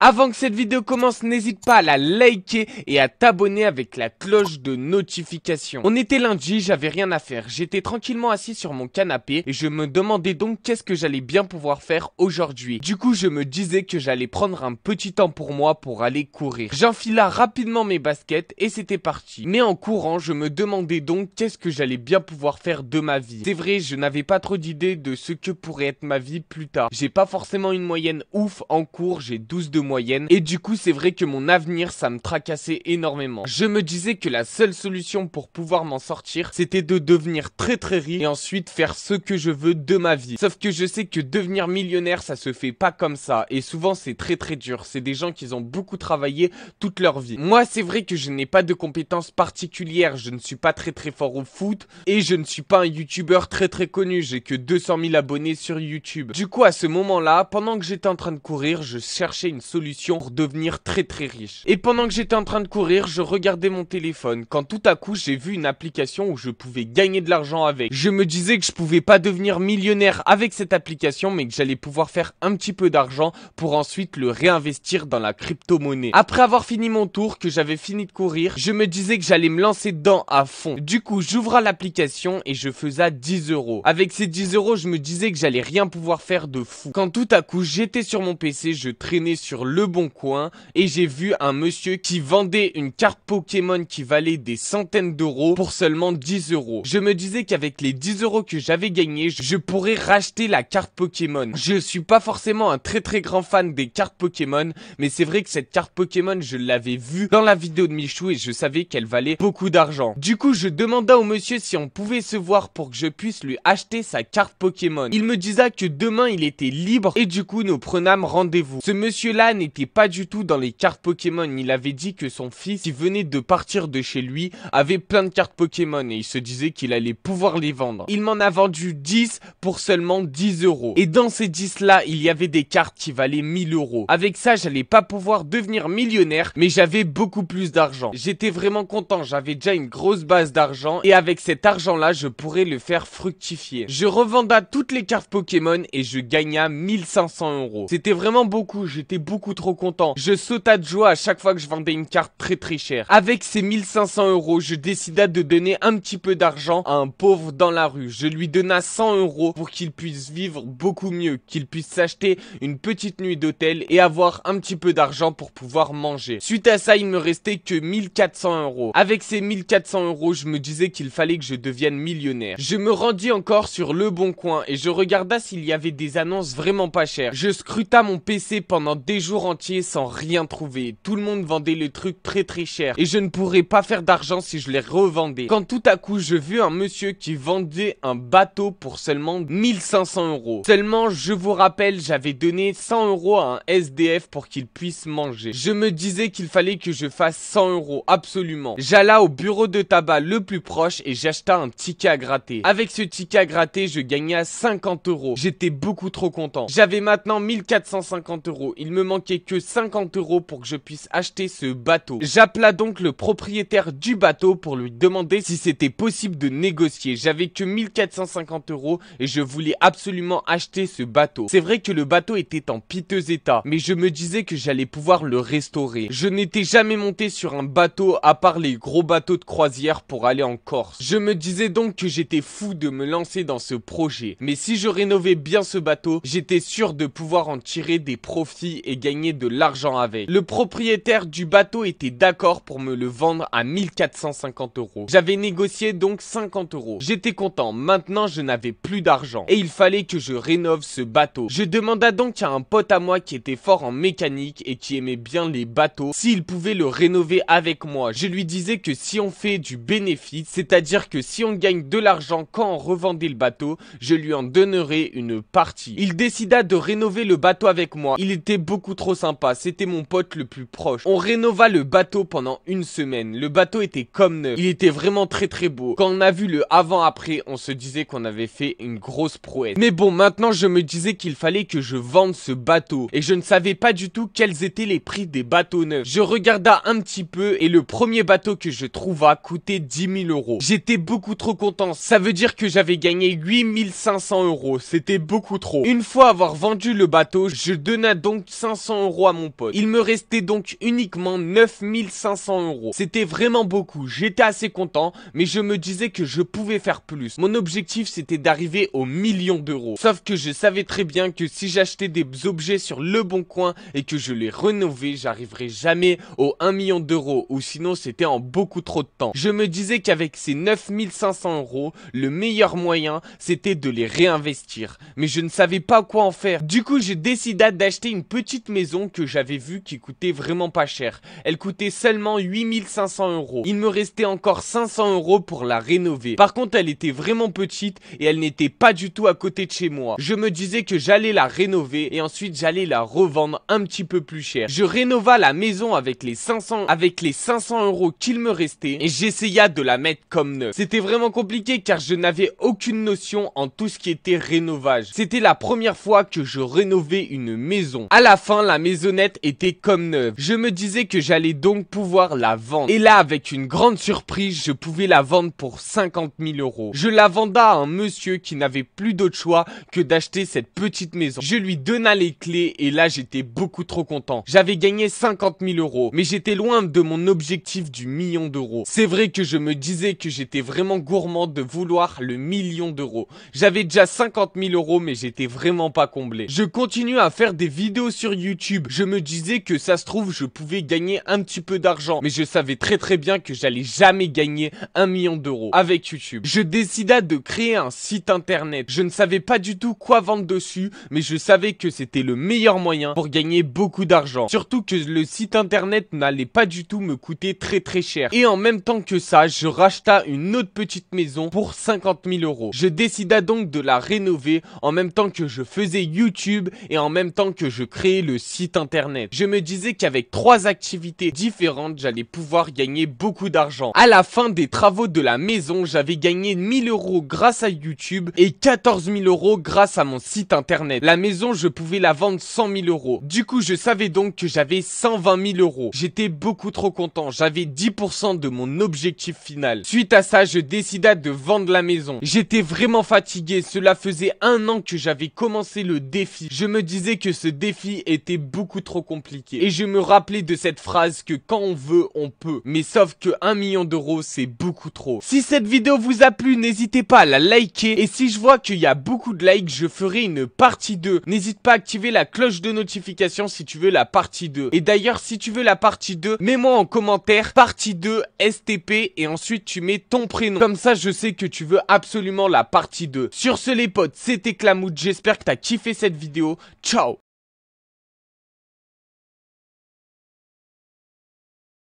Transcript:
Avant que cette vidéo commence, n'hésite pas à la liker et à t'abonner avec la cloche de notification. On était lundi, j'avais rien à faire. J'étais tranquillement assis sur mon canapé et je me demandais donc qu'est-ce que j'allais bien pouvoir faire aujourd'hui. Du coup, je me disais que j'allais prendre un petit temps pour moi pour aller courir. J'enfila rapidement mes baskets et c'était parti. Mais en courant, je me demandais donc qu'est-ce que j'allais bien pouvoir faire de ma vie. C'est vrai, je n'avais pas trop d'idées de ce que pourrait être ma vie plus tard. J'ai pas forcément une moyenne ouf en cours, j'ai 12 de moyenne et du coup c'est vrai que mon avenir ça me tracassait énormément. Je me disais que la seule solution pour pouvoir m'en sortir c'était de devenir très riche et ensuite faire ce que je veux de ma vie. Sauf que je sais que devenir millionnaire ça se fait pas comme ça et souvent c'est très dur. C'est des gens qui ont beaucoup travaillé toute leur vie. Moi c'est vrai que je n'ai pas de compétences particulières, je ne suis pas très fort au foot et je ne suis pas un youtubeur très connu, j'ai que 200 000 abonnés sur YouTube. Du coup à ce moment là, pendant que j'étais en train de courir, je cherchais une solution pour devenir très riche. Et pendant que j'étais en train de courir, je regardais mon téléphone quand tout à coup j'ai vu une application où je pouvais gagner de l'argent avec. Je me disais que je pouvais pas devenir millionnaire avec cette application mais que j'allais pouvoir faire un petit peu d'argent pour ensuite le réinvestir dans la crypto-monnaie. Après avoir fini mon tour, que j'avais fini de courir, je me disais que j'allais me lancer dedans à fond. Du coup j'ouvrais l'application et je faisais 10 €. Avec ces 10 € je me disais que j'allais rien pouvoir faire de fou. Quand tout à coup j'étais sur mon PC, je traînais sur Le Bon Coin et j'ai vu un monsieur qui vendait une carte Pokémon qui valait des centaines d'euros pour seulement 10 €. Je me disais qu'avec les 10 € que j'avais gagnés, je pourrais racheter la carte Pokémon. Je suis pas forcément un très grand fan des cartes Pokémon, mais c'est vrai que cette carte Pokémon, je l'avais vue dans la vidéo de Michou et je savais qu'elle valait beaucoup d'argent. Du coup, je demanda au monsieur si on pouvait se voir pour que je puisse lui acheter sa carte Pokémon. Il me disait que demain il était libre et du coup nous prenâmes rendez-vous. Ce monsieur-là n'était pas du tout dans les cartes Pokémon. Il avait dit que son fils, qui venait de partir de chez lui, avait plein de cartes Pokémon et il se disait qu'il allait pouvoir les vendre. Il m'en a vendu 10 pour seulement 10 €. Et dans ces 10 là, il y avait des cartes qui valaient 1000 €. Avec ça, j'allais pas pouvoir devenir millionnaire, mais j'avais beaucoup plus d'argent. J'étais vraiment content, j'avais déjà une grosse base d'argent et avec cet argent-là, je pourrais le faire fructifier. Je revenda toutes les cartes Pokémon et je gagna 1500 €. C'était vraiment beaucoup, j'étais beaucoup trop content. Je sautais de joie à chaque fois que je vendais une carte très chère. Avec ces 1500 €, je décida de donner un petit peu d'argent à un pauvre dans la rue. Je lui donna 100 € pour qu'il puisse vivre beaucoup mieux, qu'il puisse s'acheter une petite nuit d'hôtel et avoir un petit peu d'argent pour pouvoir manger. Suite à ça, il me restait que 1400 €. Avec ces 1400 €, je me disais qu'il fallait que je devienne millionnaire. Je me rendis encore sur Le Bon Coin et je regarda s'il y avait des annonces vraiment pas chères. Je scruta mon PC pendant des jours entiers sans rien trouver. Tout le monde vendait les trucs très cher et je ne pourrais pas faire d'argent si je les revendais. Quand tout à coup je vis un monsieur qui vendait un bateau pour seulement 1500 €. Seulement, je vous rappelle, j'avais donné 100 € à un SDF pour qu'il puisse manger. Je me disais qu'il fallait que je fasse 100 € absolument. J'alla au bureau de tabac le plus proche et j'acheta un ticket à gratter. Avec ce ticket à gratter, je gagnais 50 €. J'étais beaucoup trop content. J'avais maintenant 1450 €. Il me manquait que 50 € pour que je puisse acheter ce bateau. J'appela donc le propriétaire du bateau pour lui demander si c'était possible de négocier. J'avais que 1450 € et je voulais absolument acheter ce bateau. C'est vrai que le bateau était en piteux état, mais je me disais que j'allais pouvoir le restaurer. Je n'étais jamais monté sur un bateau à part les gros bateaux de croisière pour aller en Corse. Je me disais donc que j'étais fou de me lancer dans ce projet. Mais si je rénovais bien ce bateau, j'étais sûr de pouvoir en tirer des profits et gagner de l'argent avec. Le propriétaire du bateau était d'accord pour me le vendre à 1450 €. J'avais négocié donc 50 €. J'étais content, maintenant je n'avais plus d'argent et il fallait que je rénove ce bateau. Je demanda donc à un pote à moi qui était fort en mécanique et qui aimait bien les bateaux s'il pouvait le rénover avec moi. Je lui disais que si on fait du bénéfice, c'est-à-dire que si on gagne de l'argent quand on revendait le bateau, je lui en donnerais une partie. Il décida de rénover le bateau avec moi. Il était beaucoup trop sympa, c'était mon pote le plus proche. On rénova le bateau pendant une semaine. Le bateau était comme neuf. Il était vraiment très beau. Quand on a vu le avant-après, on se disait qu'on avait fait une grosse prouesse. Mais bon, maintenant je me disais qu'il fallait que je vende ce bateau. Et je ne savais pas du tout quels étaient les prix des bateaux neufs. Je regarda un petit peu et le premier bateau que je trouva coûtait 10 000 €. J'étais beaucoup trop content. Ça veut dire que j'avais gagné 8500 €. C'était beaucoup trop. Une fois avoir vendu le bateau, je donna donc 500 500 € à mon pote. Il me restait donc uniquement 9500 €. C'était vraiment beaucoup, j'étais assez content, mais je me disais que je pouvais faire plus. Mon objectif c'était d'arriver au million d'euros. Sauf que je savais très bien que si j'achetais des objets sur Le Bon Coin et que je les rénovais, j'arriverais jamais au 1 million d'euros, ou sinon c'était en beaucoup trop de temps. Je me disais qu'avec ces 9500 €, le meilleur moyen c'était de les réinvestir. Mais je ne savais pas quoi en faire. Du coup j'ai décidé d'acheter une petite maison que j'avais vue qui coûtait vraiment pas cher. Elle coûtait seulement 8500 €. Il me restait encore 500 € pour la rénover. Par contre elle était vraiment petite et elle n'était pas du tout à côté de chez moi. Je me disais que j'allais la rénover et ensuite j'allais la revendre un petit peu plus cher. Je rénova la maison avec les 500 € qu'il me restait et j'essaya de la mettre comme neuve. C'était vraiment compliqué car je n'avais aucune notion en tout ce qui était rénovage. C'était la première fois que je rénovais une maison. À la fin, la maisonnette était comme neuve. Je me disais que j'allais donc pouvoir la vendre. Et là, avec une grande surprise, je pouvais la vendre pour 50 000 €. Je la venda à un monsieur qui n'avait plus d'autre choix que d'acheter cette petite maison. Je lui donna les clés et là, j'étais beaucoup trop content. J'avais gagné 50 000 €, mais j'étais loin de mon objectif du million d'euros. C'est vrai que je me disais que j'étais vraiment gourmand de vouloir le million d'euros. J'avais déjà 50 000 €, mais j'étais vraiment pas comblé. Je continue à faire des vidéos sur YouTube. Je me disais que ça se trouve, je pouvais gagner un petit peu d'argent, mais je savais très bien que j'allais jamais gagner 1 million d'euros avec YouTube. Je décida de créer un site internet. Je ne savais pas du tout quoi vendre dessus, mais je savais que c'était le meilleur moyen pour gagner beaucoup d'argent. Surtout que le site internet n'allait pas du tout me coûter très cher. Et en même temps que ça, je racheta une autre petite maison pour 50 000 €. Je décida donc de la rénover en même temps que je faisais YouTube et en même temps que je créais le site internet. Je me disais qu'avec 3 activités différentes, j'allais pouvoir gagner beaucoup d'argent. À la fin des travaux de la maison, j'avais gagné 1000 € grâce à YouTube et 14 000 € grâce à mon site internet. La maison, je pouvais la vendre 100 000 €. Du coup, je savais donc que j'avais 120 000 €. J'étais beaucoup trop content. J'avais 10% de mon objectif final. Suite à ça, je décida de vendre la maison. J'étais vraiment fatigué. Cela faisait 1 an que j'avais commencé le défi. Je me disais que ce défi était beaucoup trop compliqué. Et je me rappelais de cette phrase que quand on veut, on peut. Mais sauf que 1 million d'euros, c'est beaucoup trop. Si cette vidéo vous a plu, n'hésitez pas à la liker. Et si je vois qu'il y a beaucoup de likes, je ferai une partie 2. N'hésite pas à activer la cloche de notification si tu veux la partie 2. Et d'ailleurs, si tu veux la partie 2, mets-moi en commentaire partie 2 STP et ensuite tu mets ton prénom. Comme ça, je sais que tu veux absolument la partie 2. Sur ce les potes, c'était Clamoud. J'espère que t'as kiffé cette vidéo. Ciao!